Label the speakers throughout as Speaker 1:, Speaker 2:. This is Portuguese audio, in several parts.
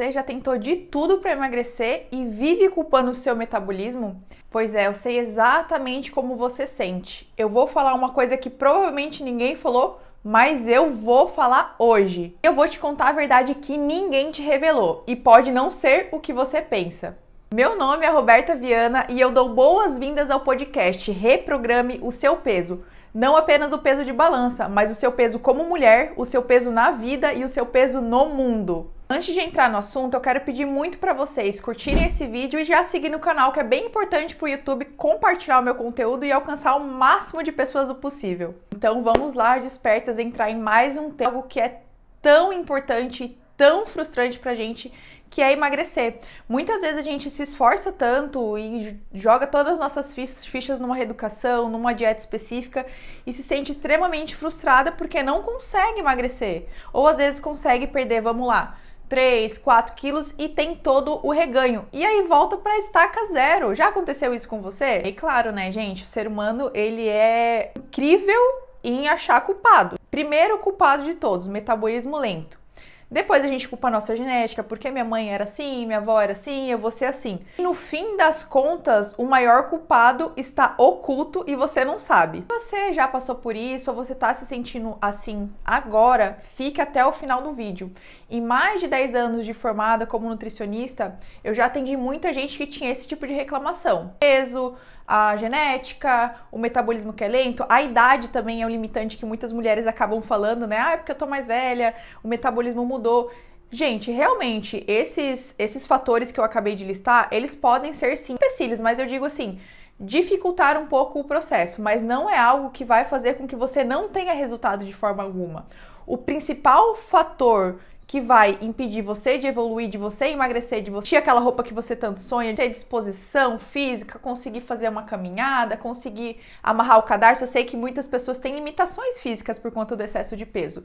Speaker 1: Você já tentou de tudo para emagrecer e vive culpando o seu metabolismo? Pois é, eu sei exatamente como você sente. Eu vou falar uma coisa que provavelmente ninguém falou, mas eu vou falar hoje. Eu vou te contar a verdade que ninguém te revelou e pode não ser o que você pensa. Meu nome é Roberta Viana e eu dou boas-vindas ao podcast Reprograme o Seu Peso. Não apenas o peso de balança, mas o seu peso como mulher, o seu peso na vida e o seu peso no mundo. Antes de entrar no assunto, eu quero pedir muito para vocês curtirem esse vídeo e já seguir no canal, que é bem importante para o YouTube compartilhar o meu conteúdo e alcançar o máximo de pessoas o possível. Então vamos lá, despertas, entrar em mais um tema, algo que é tão importante e tão frustrante pra gente, que é emagrecer. Muitas vezes a gente se esforça tanto e joga todas as nossas fichas numa reeducação, numa dieta específica e se sente extremamente frustrada porque não consegue emagrecer. Ou às vezes consegue perder, vamos lá, 3, 4 quilos e tem todo o reganho. E aí volta pra estaca zero. Já aconteceu isso com você? E claro, né, gente, o ser humano, ele é incrível em achar culpado. Primeiro culpado de todos, metabolismo lento. Depois a gente culpa a nossa genética, porque minha mãe era assim, minha avó era assim, eu vou ser assim. E no fim das contas, o maior culpado está oculto e você não sabe. Se você já passou por isso ou você está se sentindo assim agora, fique até o final do vídeo. Em mais de 10 anos de formada como nutricionista, eu já atendi muita gente que tinha esse tipo de reclamação. Peso, a genética, o metabolismo que é lento, a idade também é um limitante que muitas mulheres acabam falando, né? Ah, é porque eu tô mais velha, o metabolismo mudou. Gente, realmente, esses fatores que eu acabei de listar, eles podem ser sim empecilhos, mas eu digo assim, dificultar um pouco o processo, mas não é algo que vai fazer com que você não tenha resultado de forma alguma. O principal fator que vai impedir você de evoluir, de você emagrecer, de você vestir aquela roupa que você tanto sonha, de ter disposição física, conseguir fazer uma caminhada, conseguir amarrar o cadarço. Eu sei que muitas pessoas têm limitações físicas por conta do excesso de peso.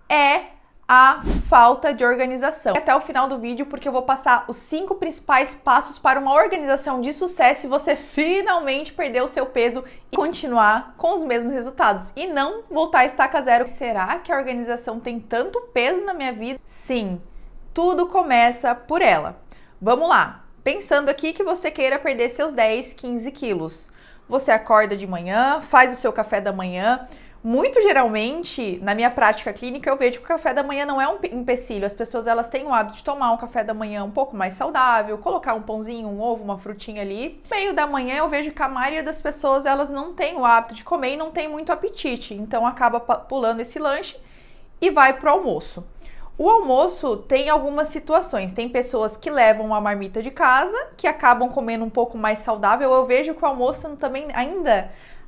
Speaker 1: É a falta de organização. Até o final do vídeo, porque eu vou passar os 5 principais passos para uma organização de sucesso e você finalmente perder o seu peso e continuar com os mesmos resultados e não voltar a estaca zero. Será que a organização tem tanto peso na minha vida? Sim, tudo começa por ela. Vamos lá, pensando aqui que você queira perder seus 10, 15 quilos. Você acorda de manhã, faz o seu café da manhã. Muito geralmente, na minha prática clínica, eu vejo que o café da manhã não é um empecilho. As pessoas, elas têm o hábito de tomar um café da manhã um pouco mais saudável, colocar um pãozinho, um ovo, uma frutinha ali. No meio da manhã, eu vejo que a maioria das pessoas, elas não têm o hábito de comer e não tem muito apetite. Então, acaba pulando esse lanche e vai pro almoço. O almoço tem algumas situações. Tem pessoas que levam uma marmita de casa, que acabam comendo um pouco mais saudável. Eu vejo que o almoço também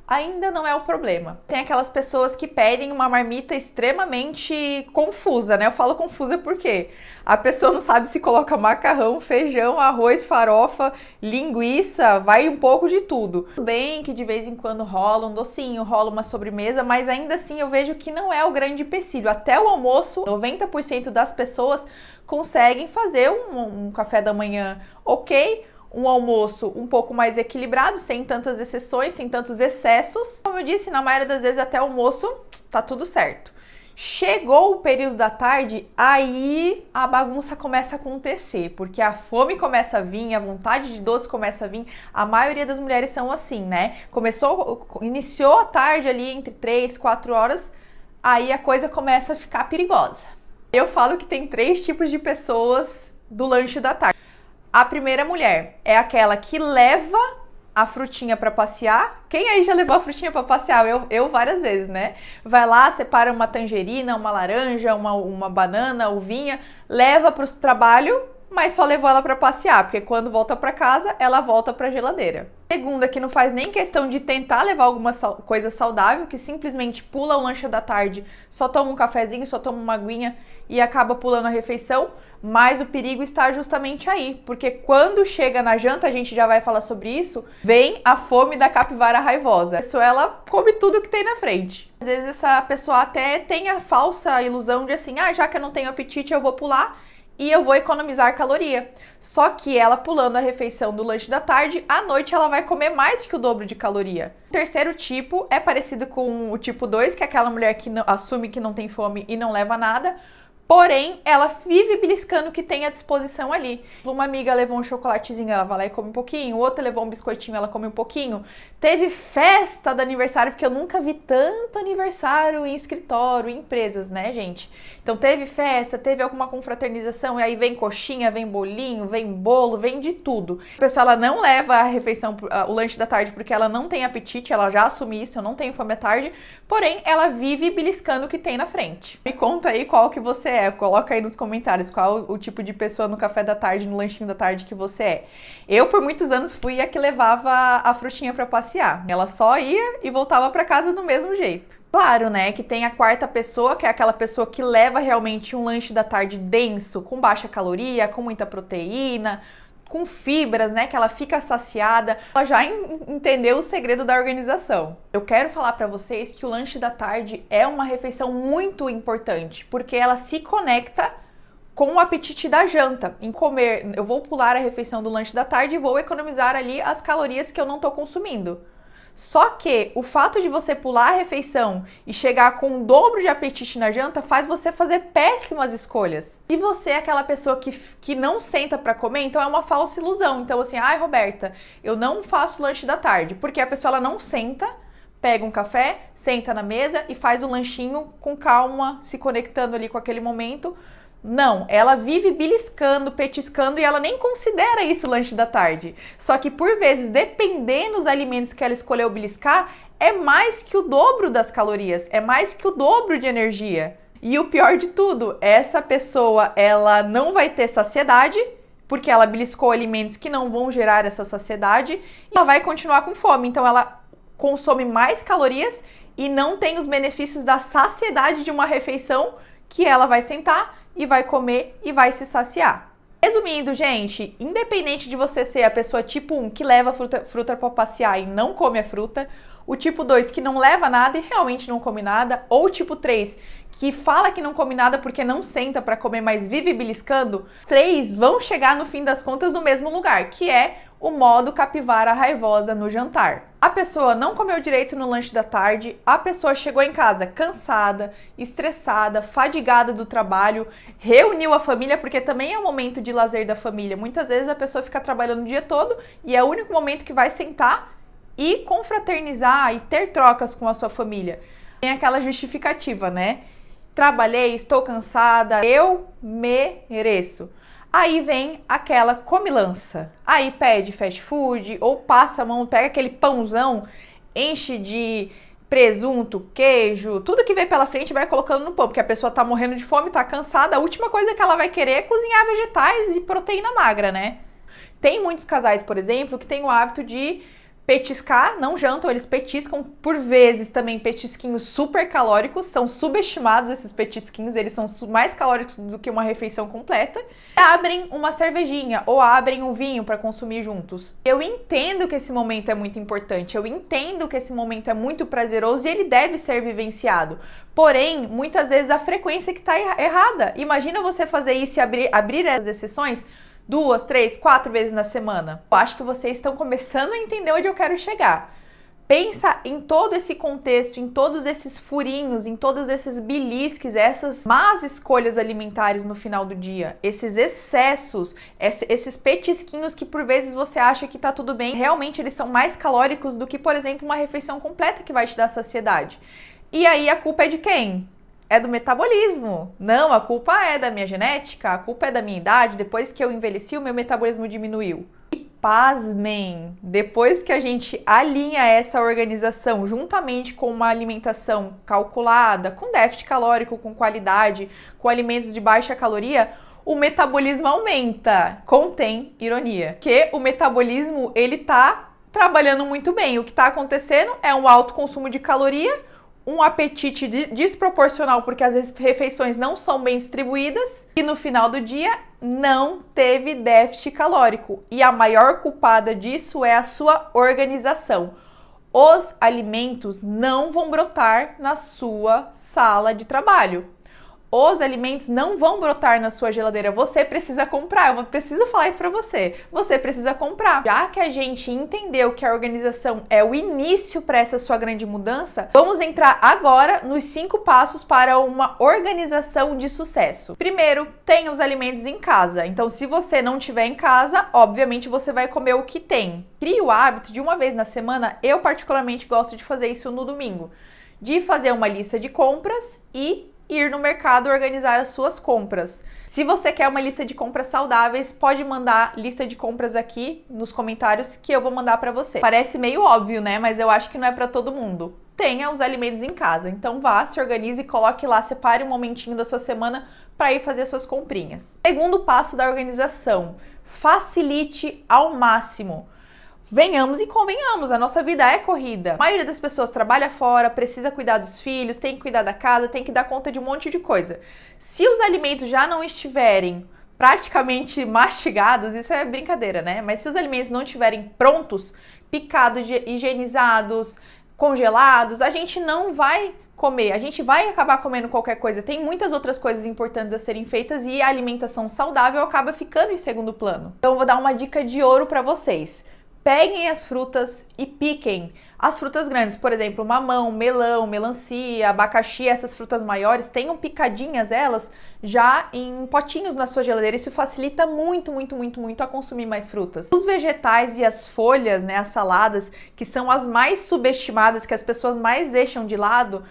Speaker 1: ainda não é o problema. Tem aquelas pessoas que pedem uma marmita extremamente confusa, né? Eu falo confusa porque a pessoa não sabe se coloca macarrão, feijão, arroz, farofa, linguiça, vai um pouco de tudo. Tudo bem que de vez em quando rola um docinho, rola uma sobremesa, mas ainda assim eu vejo que não é o grande empecilho. Até o almoço, 90% das pessoas conseguem fazer um café da manhã ok, um almoço um pouco mais equilibrado, sem tantas exceções, sem tantos excessos. Como eu disse, na maioria das vezes até o almoço tá tudo certo. Chegou o período da tarde, aí a bagunça começa a acontecer, porque a fome começa a vir, a vontade de doce começa a vir. A maioria das mulheres são assim, né? Iniciou a tarde ali entre 3, 4 horas, aí a coisa começa a ficar perigosa. Eu falo que tem 3 tipos de pessoas do lanche da tarde. A primeira mulher é aquela que leva a frutinha para passear. Quem aí já levou a frutinha para passear? Eu várias vezes, né? Vai lá, separa uma tangerina, uma laranja, uma banana, uvinha, leva para o trabalho, mas só levou ela para passear, porque quando volta para casa, ela volta para a geladeira. Segunda, que não faz nem questão de tentar levar alguma coisa saudável, que simplesmente pula o lanche da tarde, só toma um cafezinho, só toma uma aguinha e acaba pulando a refeição. Mas o perigo está justamente aí, porque quando chega na janta, a gente já vai falar sobre isso, vem a fome da capivara raivosa. Isso, ela come tudo que tem na frente. Às vezes essa pessoa até tem a falsa ilusão de assim, já que eu não tenho apetite, eu vou pular e eu vou economizar caloria. Só que ela pulando a refeição do lanche da tarde, à noite ela vai comer mais que o dobro de caloria. O terceiro tipo é parecido com o tipo 2, que é aquela mulher que assume que não tem fome e não leva nada. Porém, ela vive beliscando o que tem à disposição ali. Uma amiga levou um chocolatezinho, ela vai lá e come um pouquinho. Outra levou um biscoitinho, ela come um pouquinho. Teve festa do aniversário, porque eu nunca vi tanto aniversário em escritório, em empresas, né, gente? Então teve festa, teve alguma confraternização, e aí vem coxinha, vem bolinho, vem bolo, vem de tudo. A pessoa, ela não leva a refeição, o lanche da tarde, porque ela não tem apetite, ela já assume isso, eu não tenho fome à tarde. Porém, ela vive beliscando o que tem na frente. Me conta aí qual que você é, coloca aí nos comentários qual o tipo de pessoa no café da tarde, no lanchinho da tarde que você é. Eu, por muitos anos, fui a que levava a frutinha pra passear. Ela só ia e voltava pra casa do mesmo jeito. Claro, né, que tem a quarta pessoa, que é aquela pessoa que leva realmente um lanche da tarde denso, com baixa caloria, com muita proteína, com fibras, né, que ela fica saciada. Ela já entendeu o segredo da organização. Eu quero falar para vocês que o lanche da tarde é uma refeição muito importante, porque ela se conecta com o apetite da janta. Em comer, eu vou pular a refeição do lanche da tarde e vou economizar ali as calorias que eu não tô consumindo. Só que o fato de você pular a refeição e chegar com o dobro de apetite na janta faz você fazer péssimas escolhas. Se você é aquela pessoa que não senta para comer, então é uma falsa ilusão. Então assim, ai Roberta, eu não faço lanche da tarde, porque a pessoa ela não senta, pega um café, senta na mesa e faz o lanchinho com calma, se conectando ali com aquele momento. Não, ela vive beliscando, petiscando e ela nem considera isso lanche da tarde. Só que por vezes, dependendo dos alimentos que ela escolheu beliscar, é mais que o dobro das calorias, é mais que o dobro de energia. E o pior de tudo, essa pessoa, ela não vai ter saciedade, porque ela beliscou alimentos que não vão gerar essa saciedade, e ela vai continuar com fome. Então ela consome mais calorias e não tem os benefícios da saciedade de uma refeição que ela vai sentar e vai comer e vai se saciar. Resumindo, gente, independente de você ser a pessoa tipo 1 que leva fruta para passear e não come a fruta, o tipo 2 que não leva nada e realmente não come nada, ou o tipo 3 que fala que não come nada porque não senta para comer, mas vive beliscando, 3 vão chegar no fim das contas no mesmo lugar, que é o modo capivara raivosa no jantar. A pessoa não comeu direito no lanche da tarde, a pessoa chegou em casa cansada, estressada, fadigada do trabalho, reuniu a família, porque também é um momento de lazer da família. Muitas vezes a pessoa fica trabalhando o dia todo e é o único momento que vai sentar e confraternizar e ter trocas com a sua família. Tem aquela justificativa, né? Trabalhei, estou cansada, eu mereço. Aí vem aquela comilança. Aí pede fast food ou passa a mão, pega aquele pãozão, enche de presunto, queijo, tudo que vem pela frente vai colocando no pão, porque a pessoa tá morrendo de fome, tá cansada, a última coisa que ela vai querer é cozinhar vegetais e proteína magra, né? Tem muitos casais, por exemplo, que têm o hábito de petiscar, não jantam, eles petiscam por vezes também petisquinhos super calóricos, são subestimados esses petisquinhos, eles são mais calóricos do que uma refeição completa. Abrem uma cervejinha ou abrem um vinho para consumir juntos. Eu entendo que esse momento é muito importante, eu entendo que esse momento é muito prazeroso e ele deve ser vivenciado. Porém, muitas vezes a frequência que está errada. Imagina você fazer isso e abrir as exceções 2, 3, 4 vezes na semana. Eu acho que vocês estão começando a entender onde eu quero chegar. Pensa em todo esse contexto, em todos esses furinhos, em todos esses belisques, essas más escolhas alimentares no final do dia, esses excessos, esses petisquinhos que por vezes você acha que tá tudo bem, realmente eles são mais calóricos do que, por exemplo, uma refeição completa que vai te dar saciedade. E aí a culpa é de quem? É do metabolismo. Não, a culpa é da minha genética, a culpa é da minha idade, depois que eu envelheci o meu metabolismo diminuiu. E pasmem, depois que a gente alinha essa organização juntamente com uma alimentação calculada, com déficit calórico, com qualidade, com alimentos de baixa caloria, o metabolismo aumenta. Contém ironia, que o metabolismo ele tá trabalhando muito bem. O que está acontecendo é um alto consumo de caloria, um apetite desproporcional porque as refeições não são bem distribuídas e no final do dia não teve déficit calórico. E a maior culpada disso é a sua organização. Os alimentos não vão brotar na sua sala de trabalho. Os alimentos não vão brotar na sua geladeira, você precisa comprar. Eu preciso falar isso pra você. Você precisa comprar. Já que a gente entendeu que a organização é o início para essa sua grande mudança, vamos entrar agora nos 5 passos para uma organização de sucesso. Primeiro, tenha os alimentos em casa. Então, se você não tiver em casa, obviamente você vai comer o que tem. Crie o hábito de uma vez na semana, eu particularmente gosto de fazer isso no domingo, de fazer uma lista de compras e ir no mercado organizar as suas compras. Se você quer uma lista de compras saudáveis, pode mandar lista de compras aqui nos comentários que eu vou mandar para você. Parece meio óbvio, né? Mas eu acho que não é para todo mundo. Tenha os alimentos em casa. Então vá, se organize e coloque lá, separe um momentinho da sua semana para ir fazer suas comprinhas. Segundo passo da organização, facilite ao máximo. Venhamos e convenhamos, a nossa vida é corrida. A maioria das pessoas trabalha fora, precisa cuidar dos filhos, tem que cuidar da casa, tem que dar conta de um monte de coisa. Se os alimentos já não estiverem praticamente mastigados, isso é brincadeira, né? Mas se os alimentos não estiverem prontos, picados, higienizados, congelados, a gente não vai comer, a gente vai acabar comendo qualquer coisa. Tem muitas outras coisas importantes a serem feitas e a alimentação saudável acaba ficando em segundo plano. Então eu vou dar uma dica de ouro para vocês. Peguem as frutas e piquem as frutas grandes, por exemplo, mamão, melão, melancia, abacaxi, essas frutas maiores, tenham picadinhas elas já em potinhos na sua geladeira. Isso facilita muito, muito, muito, muito a consumir mais frutas. Os vegetais e as folhas, né, as saladas, que são as mais subestimadas, que as pessoas mais deixam de lado,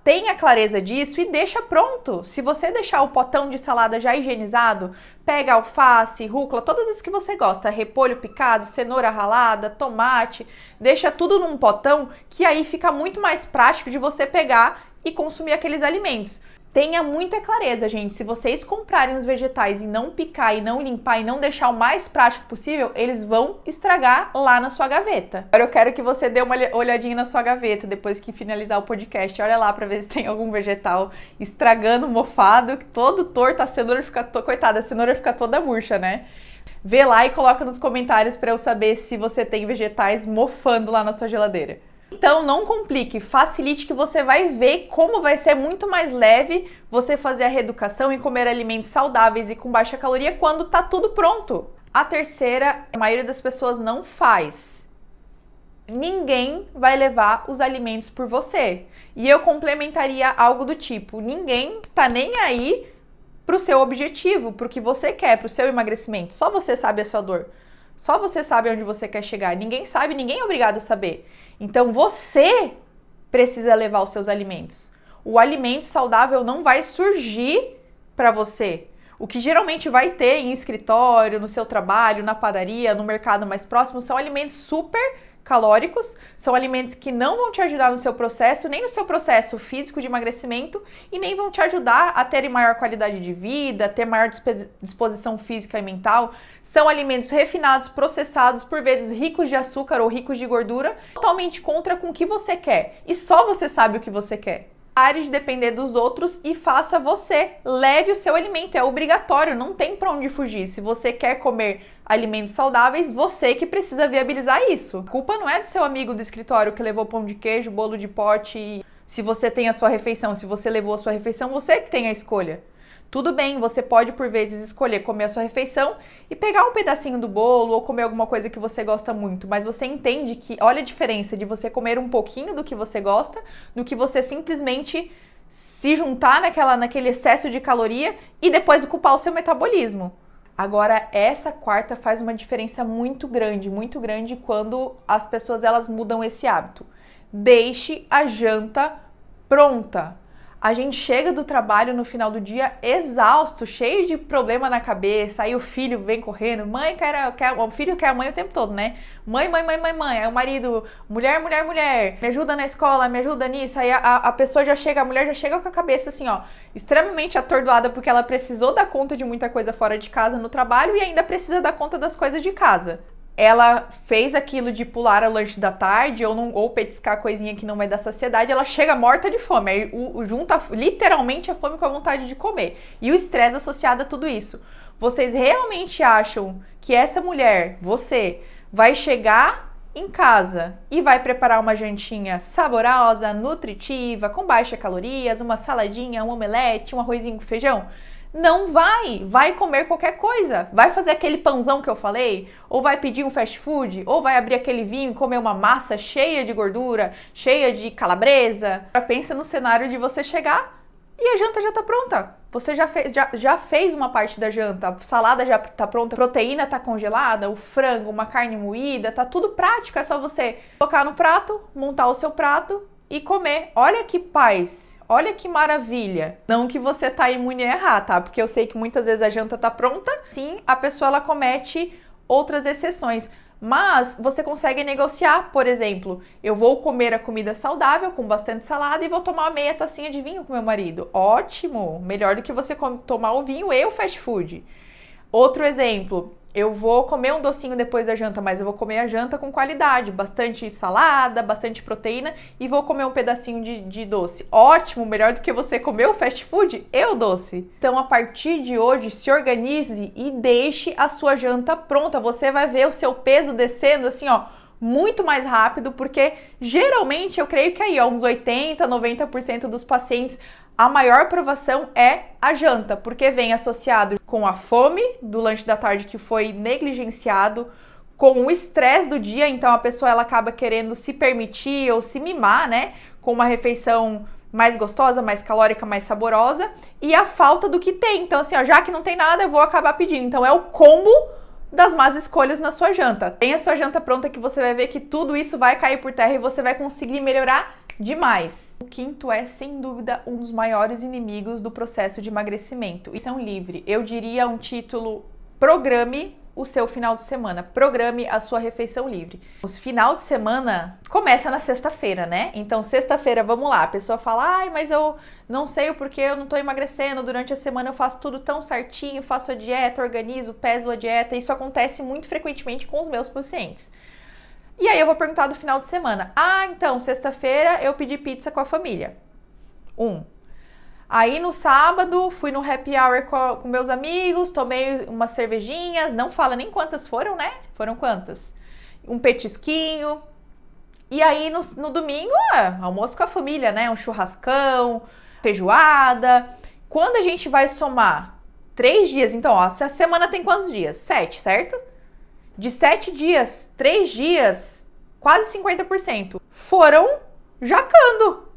Speaker 1: tenha clareza disso e deixa pronto. Se você deixar o potão de salada já higienizado, pega alface, rúcula, todas as que você gosta, repolho picado, cenoura ralada, tomate, deixa tudo num potão que aí fica muito mais prático de você pegar e consumir aqueles alimentos. Tenha muita clareza, gente. Se vocês comprarem os vegetais e não picar, e não limpar, e não deixar o mais prático possível, eles vão estragar lá na sua gaveta. Agora eu quero que você dê uma olhadinha na sua gaveta depois que finalizar o podcast. Olha lá pra ver se tem algum vegetal estragando, mofado, todo torto, a cenoura fica... Coitada, a cenoura fica toda murcha, né? Vê lá e coloca nos comentários pra eu saber se você tem vegetais mofando lá na sua geladeira. Então não complique, facilite, que você vai ver como vai ser muito mais leve você fazer a reeducação e comer alimentos saudáveis e com baixa caloria quando tá tudo pronto. A terceira, a maioria das pessoas não faz. Ninguém vai levar os alimentos por você. E eu complementaria algo do tipo, ninguém tá nem aí pro seu objetivo, pro que você quer, pro seu emagrecimento. Só você sabe a sua dor. Só você sabe onde você quer chegar. Ninguém sabe, ninguém é obrigado a saber. Então você precisa levar os seus alimentos. O alimento saudável não vai surgir para você. O que geralmente vai ter em escritório, no seu trabalho, na padaria, no mercado mais próximo, são alimentos super calóricos, são alimentos que não vão te ajudar no seu processo, nem no seu processo físico de emagrecimento e nem vão te ajudar a ter maior qualidade de vida, ter maior disposição física e mental. São alimentos refinados, processados, por vezes ricos de açúcar ou ricos de gordura, totalmente contra com o que você quer. E só você sabe o que você quer. Pare de depender dos outros e faça você. Leve o seu alimento, é obrigatório, não tem pra onde fugir. Se você quer comer alimentos saudáveis, você que precisa viabilizar isso. A culpa não é do seu amigo do escritório que levou pão de queijo, bolo de pote. Se você tem a sua refeição, se você levou a sua refeição, você que tem a escolha. Tudo bem, você pode por vezes escolher comer a sua refeição e pegar um pedacinho do bolo ou comer alguma coisa que você gosta muito, mas você entende que, olha a diferença de você comer um pouquinho do que você gosta, do que você simplesmente se juntar naquele excesso de caloria e depois culpar o seu metabolismo. Agora, essa quarta faz uma diferença muito grande quando as pessoas elas mudam esse hábito. Deixe a janta pronta. A gente chega do trabalho no final do dia exausto, cheio de problema na cabeça, aí o filho vem correndo, o filho quer a mãe o tempo todo, né? Mãe, aí o marido, mulher, me ajuda na escola, me ajuda nisso, aí a pessoa já chega, a mulher já chega com a cabeça assim, ó, extremamente atordoada porque ela precisou dar conta de muita coisa fora de casa no trabalho e ainda precisa dar conta das coisas de casa. Ela fez aquilo de pular o lanche da tarde ou petiscar coisinha que não vai dar saciedade, ela chega morta de fome, aí junta literalmente a fome com a vontade de comer. E o estresse associado a tudo isso. Vocês realmente acham que essa mulher, você, vai chegar em casa e vai preparar uma jantinha saborosa, nutritiva, com baixa calorias, uma saladinha, um omelete, um arrozinho com feijão? Não vai comer qualquer coisa, vai fazer aquele pãozão que eu falei, ou vai pedir um fast food, ou vai abrir aquele vinho e comer uma massa cheia de gordura, cheia de calabresa. Pensa no cenário de você chegar e a janta já tá pronta. Você já fez uma parte da janta, a salada já tá pronta, a proteína tá congelada, o frango, uma carne moída, tá tudo prático, é só você colocar no prato, montar o seu prato e comer. Olha que paz! Olha que maravilha. Não que você tá imune a errar, tá? Porque eu sei que muitas vezes a janta tá pronta. Sim, a pessoa ela comete outras exceções. Mas você consegue negociar, por exemplo, eu vou comer a comida saudável com bastante salada e vou tomar meia tacinha de vinho com meu marido. Ótimo! Melhor do que você tomar o vinho e o fast food. Outro exemplo, eu vou comer um docinho depois da janta, mas eu vou comer a janta com qualidade, bastante salada, bastante proteína e vou comer um pedacinho de doce. Ótimo, melhor do que você comer o fast food e o doce. Então, a partir de hoje, se organize e deixe a sua janta pronta. Você vai ver o seu peso descendo assim, ó, muito mais rápido, porque geralmente eu creio que aí, ó, uns 80, 90% dos pacientes, a maior provação é a janta, porque vem associado com a fome do lanche da tarde que foi negligenciado, com o estresse do dia, então a pessoa ela acaba querendo se permitir ou se mimar, né, com uma refeição mais gostosa, mais calórica, mais saborosa, e a falta do que tem. Então assim, ó, já que não tem nada, eu vou acabar pedindo. Então é o combo das más escolhas na sua janta. Tenha a sua janta pronta que você vai ver que tudo isso vai cair por terra e você vai conseguir melhorar demais. O quinto é, sem dúvida, um dos maiores inimigos do processo de emagrecimento. Isso é um livre. Eu diria um título: programe o seu final de semana. Programe a sua refeição livre. Os final de semana começa na sexta-feira, né? Então, sexta-feira, vamos lá. A pessoa fala, ai, mas eu não sei o porquê eu não tô emagrecendo. Durante a semana eu faço tudo tão certinho, faço a dieta, organizo, peso a dieta. Isso acontece muito frequentemente com os meus pacientes. E aí eu vou perguntar do final de semana. Ah, então, sexta-feira eu pedi pizza com a família. Aí no sábado fui no happy hour com meus amigos, tomei umas cervejinhas, não fala nem quantas foram, né? Foram quantas? Um petisquinho. E aí no domingo, almoço com a família, né? Um churrascão, feijoada. Quando a gente vai somar 3 dias, então, ó, essa semana tem quantos dias? 7, certo? De 7 dias, 3 dias, quase 50%, foram jacando.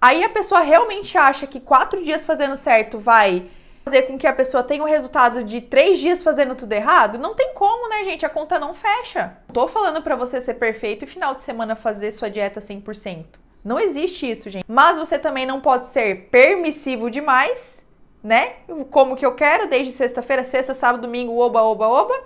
Speaker 1: Aí a pessoa realmente acha que 4 dias fazendo certo vai fazer com que a pessoa tenha o resultado de 3 dias fazendo tudo errado? Não tem como, né, gente? A conta não fecha. Não tô falando pra você ser perfeito e final de semana fazer sua dieta 100%. Não existe isso, gente. Mas você também não pode ser permissivo demais, né? Como que eu quero, desde sexta-feira, sexta, sábado, domingo, oba, oba, oba.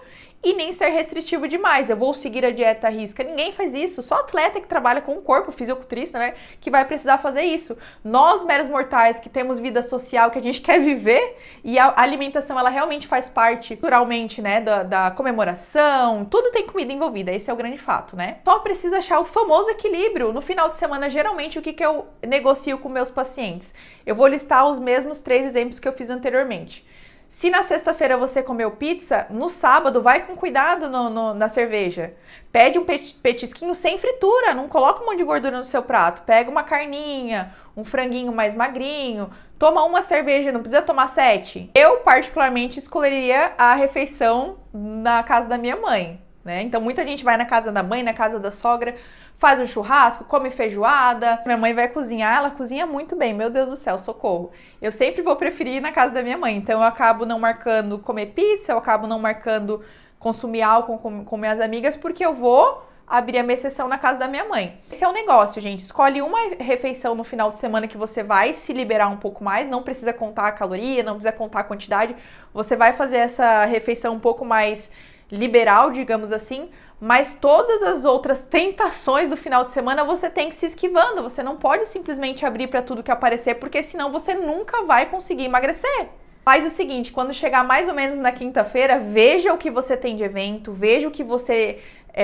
Speaker 1: E nem ser restritivo demais, eu vou seguir a dieta à risca. Ninguém faz isso, só atleta que trabalha com o corpo, fisiculturista, né, que vai precisar fazer isso. Nós, meros mortais, que temos vida social, que a gente quer viver, e a alimentação, ela realmente faz parte, naturalmente, né, da comemoração, tudo tem comida envolvida, esse é o grande fato, né. Só precisa achar o famoso equilíbrio. No final de semana, geralmente, o que eu negocio com meus pacientes? Eu vou listar os mesmos 3 exemplos que eu fiz anteriormente. Se na sexta-feira você comeu pizza, no sábado vai com cuidado na cerveja. Pede um petisquinho sem fritura, não coloca um monte de gordura no seu prato. Pega uma carninha, um franguinho mais magrinho, toma uma cerveja, não precisa tomar 7. Eu, particularmente, escolheria a refeição na casa da minha mãe, né? Então, muita gente vai na casa da mãe, na casa da sogra, faz um churrasco, come feijoada. Minha mãe vai cozinhar, ela cozinha muito bem, meu Deus do céu, socorro. Eu sempre vou preferir ir na casa da minha mãe, então eu acabo não marcando comer pizza, eu acabo não marcando consumir álcool com minhas amigas, porque eu vou abrir a minha sessão na casa da minha mãe. Esse é o negócio, gente. Escolhe uma refeição no final de semana que você vai se liberar um pouco mais, não precisa contar a caloria, não precisa contar a quantidade, você vai fazer essa refeição um pouco mais liberal, digamos assim, mas todas as outras tentações do final de semana você tem que se esquivando. Você não pode simplesmente abrir para tudo que aparecer, porque senão você nunca vai conseguir emagrecer. Faz o seguinte, quando chegar mais ou menos na quinta-feira, veja o que você tem de evento, veja o que você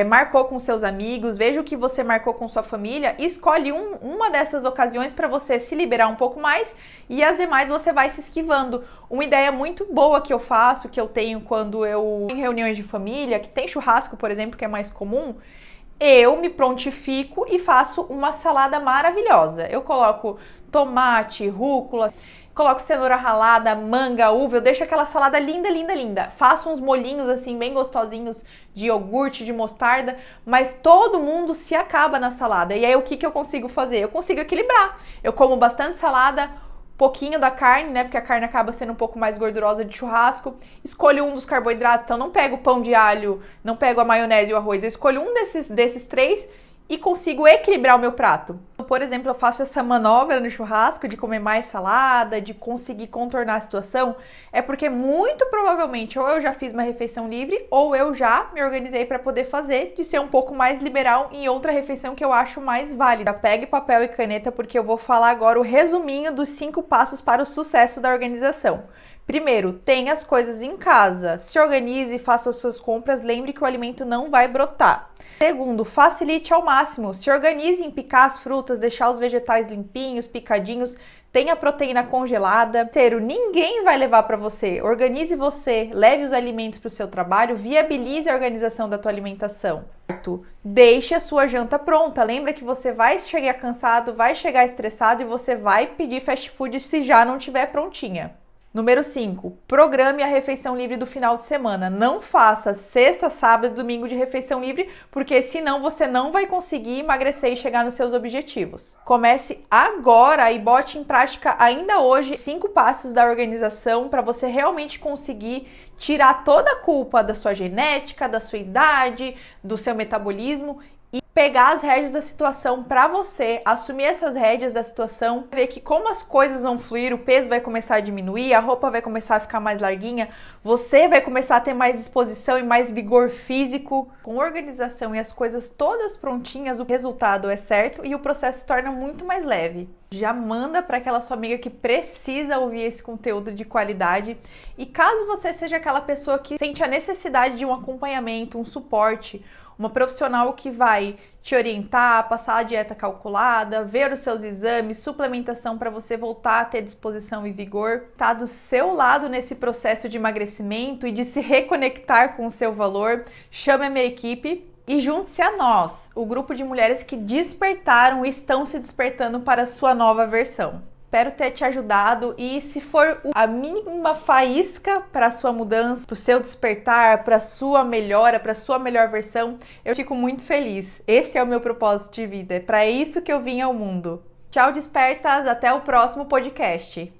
Speaker 1: marcou com seus amigos, veja o que você marcou com sua família, escolhe uma dessas ocasiões para você se liberar um pouco mais e as demais você vai se esquivando. Uma ideia muito boa que eu faço, que eu tenho quando eu em reuniões de família, que tem churrasco, por exemplo, que é mais comum, eu me prontifico e faço uma salada maravilhosa. Eu coloco tomate, rúcula, coloco cenoura ralada, manga, uva, eu deixo aquela salada linda, linda, linda. Faço uns molhinhos assim bem gostosinhos de iogurte, de mostarda, mas todo mundo se acaba na salada. E aí o que eu consigo fazer? Eu consigo equilibrar. Eu como bastante salada, pouquinho da carne, né? Porque a carne acaba sendo um pouco mais gordurosa de churrasco. Escolho um dos carboidratos, então não pego o pão de alho, não pego a maionese e o arroz. Eu escolho um desses três e consigo equilibrar o meu prato. Por exemplo, eu faço essa manobra no churrasco de comer mais salada, de conseguir contornar a situação, é porque muito provavelmente ou eu já fiz uma refeição livre ou eu já me organizei para poder fazer, de ser um pouco mais liberal em outra refeição que eu acho mais válida. Pegue papel e caneta porque eu vou falar agora o resuminho dos 5 passos para o sucesso da organização. Primeiro, tenha as coisas em casa. Se organize, faça as suas compras, lembre que o alimento não vai brotar. Segundo, facilite ao máximo. Se organize em picar as frutas, deixar os vegetais limpinhos, picadinhos, tenha proteína congelada. Terceiro, ninguém vai levar para você. Organize você, leve os alimentos para o seu trabalho, viabilize a organização da tua alimentação. Quarto, deixe a sua janta pronta. Lembra que você vai chegar cansado, vai chegar estressado e você vai pedir fast food se já não estiver prontinha. Número 5, programe a refeição livre do final de semana. Não faça sexta, sábado e domingo de refeição livre, porque senão você não vai conseguir emagrecer e chegar nos seus objetivos. Comece agora e bote em prática ainda hoje 5 passos da organização para você realmente conseguir tirar toda a culpa da sua genética, da sua idade, do seu metabolismo e pegar as rédeas da situação para você, assumir essas rédeas da situação, ver que como as coisas vão fluir, o peso vai começar a diminuir, a roupa vai começar a ficar mais larguinha, você vai começar a ter mais disposição e mais vigor físico. Com organização e as coisas todas prontinhas, o resultado é certo e o processo se torna muito mais leve. Já manda para aquela sua amiga que precisa ouvir esse conteúdo de qualidade. E caso você seja aquela pessoa que sente a necessidade de um acompanhamento, um suporte, uma profissional que vai te orientar, passar a dieta calculada, ver os seus exames, suplementação para você voltar a ter disposição e vigor, tá do seu lado nesse processo de emagrecimento e de se reconectar com o seu valor, chame a minha equipe e junte-se a nós, o grupo de mulheres que despertaram e estão se despertando para a sua nova versão. Espero ter te ajudado e se for a mínima faísca para a sua mudança, para o seu despertar, para a sua melhora, para a sua melhor versão, eu fico muito feliz. Esse é o meu propósito de vida, é para isso que eu vim ao mundo. Tchau, despertas, até o próximo podcast.